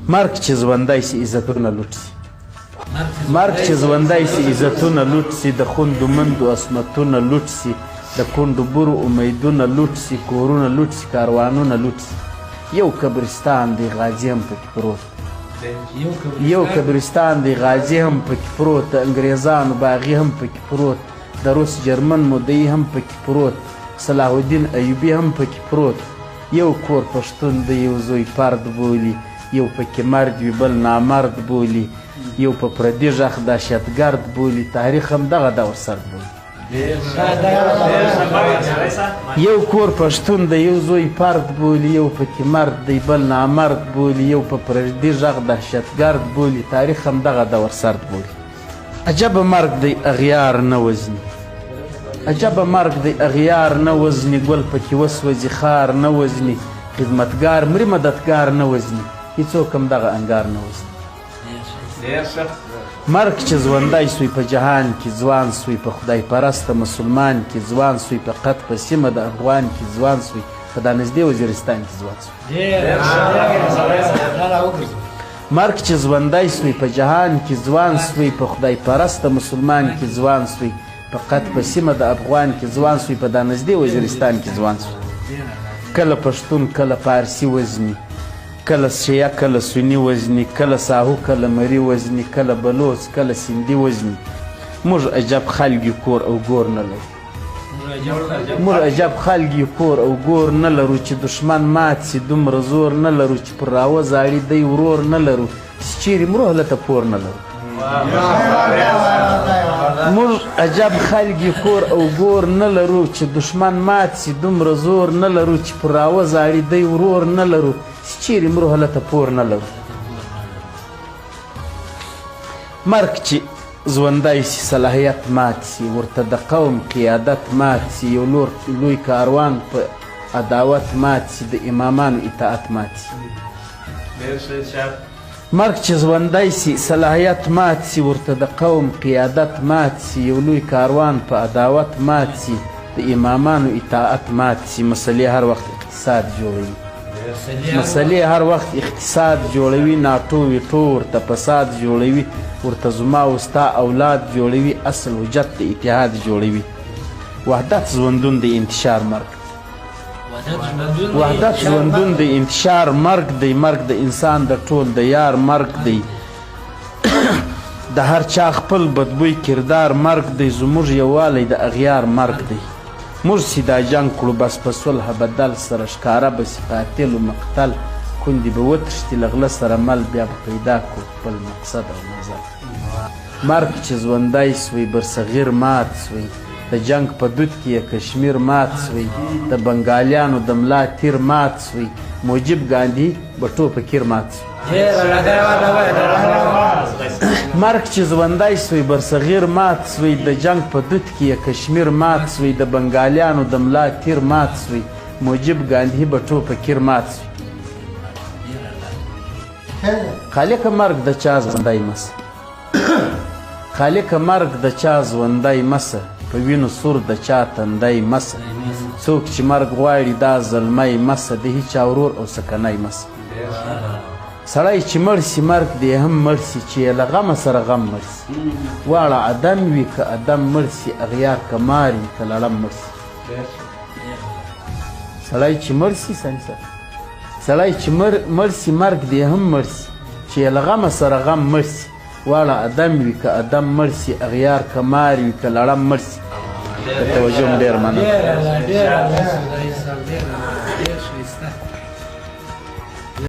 مرګ چې ژوندی سي عزتونه لوټ سي مرګ چې ژوندی سي عزتونه لوټ سي د خوندو مندو عصمتونه لوټ سي د کونډو برو امیدونه لوټ سي کورونه لوټ سي کاروانونه لوټ سي یو قبرستان دی غازي هم پکې پروت یو قبرستان دی غازي هم پکې پروت د انګریزانو باغي هم پکې پروت د روس جرمن مدعي هم پکې پروت صلاح الدین ایوبي هم پکې پروت یو کور پښتون دی یو زوی پرد بولي یو پکې مرد وي بل نامرد بولي یو په پردي غږ دهشتګرد بولي تاریخ هم دغه دور سرد بولي یو کور پښتون دی یو زوی پرد بولي یو پکې مرد دی بل نامرد بولي یو په پردي غږ دهشتګرد بولي تاریخ هم دغه دور سرد بولي عجبه مرګ دی اغیار نه وزني عجبه مرګ دی اغیار نه وزني ګل پکې وسوځي خار نه وزني خدمتګار مري مددګار نه وزني هیڅوک هم دغه انګار نه وزني مرګ چې ژوندی سوی په جهان کې ځوان سوی په خدای پرسته مسلمان کې ځوان سوی په قد په سیمه د افغان کې ځوان سوی په دا نږدې وزیرستان کې ځوان سوی مرګ چې ژوندی سوی په جهان کې ځوان سوی په خدای پرسته مسلمان کې ځوان سوی په قد په سیمه د افغان کې ځوان سوی په دا نږدې وزیرستان کې ځوان سوی کله پښتون کله پارسي وزني کله شیعه کله سني وزني کله ساهو کله مري وزني کله بلوڅ کله سندي وزني موږ عجب خلک یو کور او ګور نه لرو موږ عجب خلک یو کور او ګور نه لرو چې دښمن مات سي دومره زور نه لرو چې پر راوزاړي دی ورور نه لرو چې چیرې مرو هلته پور نه لرو موږ عجب خلک یو کور او ګور نه لرو چې دښمن مات سي دومره زور نه لرو چې پر راوزاړي دی ورور نه لرو چې چیرې مرو هلته پور نه لرو مرګ چې ژوندی سي صلاحیت مات سي ورته د قوم قیادت مات سي یو لوی کاروان په عداوت مات سي د امامانو اطاعت مات سي مرګ چې ژوندی سي صلاحیت مات سي ورته د قوم قیادت مات سي یو لوی کاروان په عداوت مات سي د امامانو اطاعت مات سي مسلې هر وخت اقتصاد جوړوي مسلې هر وخت اقتصاد جوړوي ناټو ویټو ورته فساد جوړوي ورته زما او ستا اولاد جوړوي اصل حجت د اتحاد جوړوي وحدت ژوندون د انتشار مرګ وحدت ژوندون د انتشار مرګ دی مرګ د انسان د ټول د یار مرګ دی د هر چا خپل بدبوی کردار مرګ دی زموږ یووالی د اغیار مرګ دی موږ چې دا جنګ کړو بس په صلح بدل سره ښکاره به سي قاتل و مقتل کندې به وتښتي له غله سره مل بیا به پیدا کړو خپل مقصد او نظر مرګ چې ژوندی سوی برصغیر مات سوی د جنګ په دود کې یې کشمیر مات سوی د بنګالیانو د ملا تیر مات سوی موجب ګاندي به ټوپه کیر مات سوی مرګ چې ژوندی سوی برصغیر مات سوی د جنګ په دود کې یې کشمیر مات سوی د بنګالیانو د ملا تیر مات سوی موجب ګاندي به ټوپه کیر مات سوی خالقه مرګ د چا ژوندی مسه خالقه مرګ د چا ژوندی مسه په وینو سور د چا تندی مسه څوک چې مرګ غواړي دا زلمی مسه د هیچا ورور او سکنی مسه سړی چې مړ سي مرګ دی هم مړ سي چې یې له غمه سره غم مړ سي واړه عدم وي که عدم مړ سي اغیار که مار وي که لړم مړ سي سړی چې مړ سي سړی چې مړ سي مرګ دی هم مړ سي چې یې له غمه سره غم مړ سي واړه عدم وي که عدم مړ سي اغیار که مار وي که لړم مړ سي د توجه م ډېر مننه